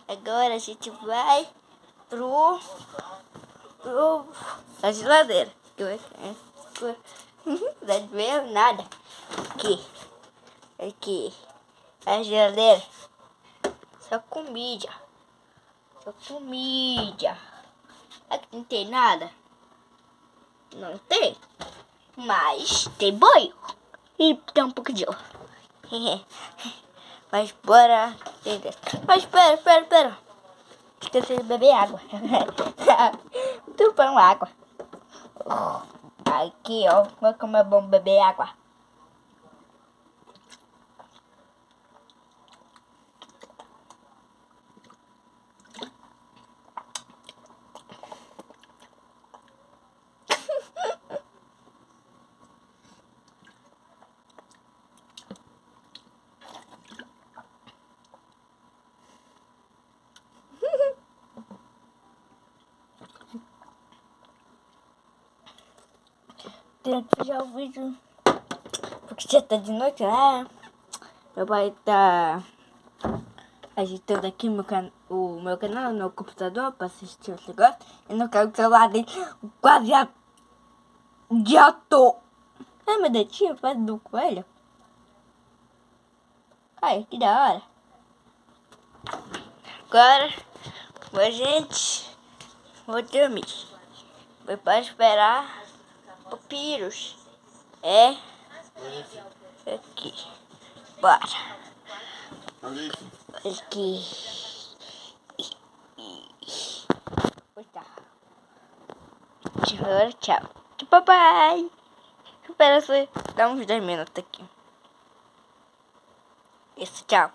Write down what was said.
Agora a gente vai pro a geladeira. Não dá de ver nada. Aqui. A geladeira. Só comida. Aqui não tem nada. Não tem. Mas tem banho. E tem um pouco de ovo. Mas bora. Mas espera. Esqueci de beber água. Tupão água. Aqui, ó. Olha como é bom beber água. Tenho que fazer o vídeo. Porque já tá de noite, né? Meu pai tá agitando aqui o meu canal no computador pra assistir os negócios. Eu não quero que o celular dele quase já tô. Ai, meu dedinho faz do coelho. Ai, que da hora. Agora, gente, vou dormir. Foi para esperar o Pyrus. É aqui. Bora. Aqui. Tá. Tchau. Papai. Espera só dar uns 10 minutos aqui. Isso, tchau.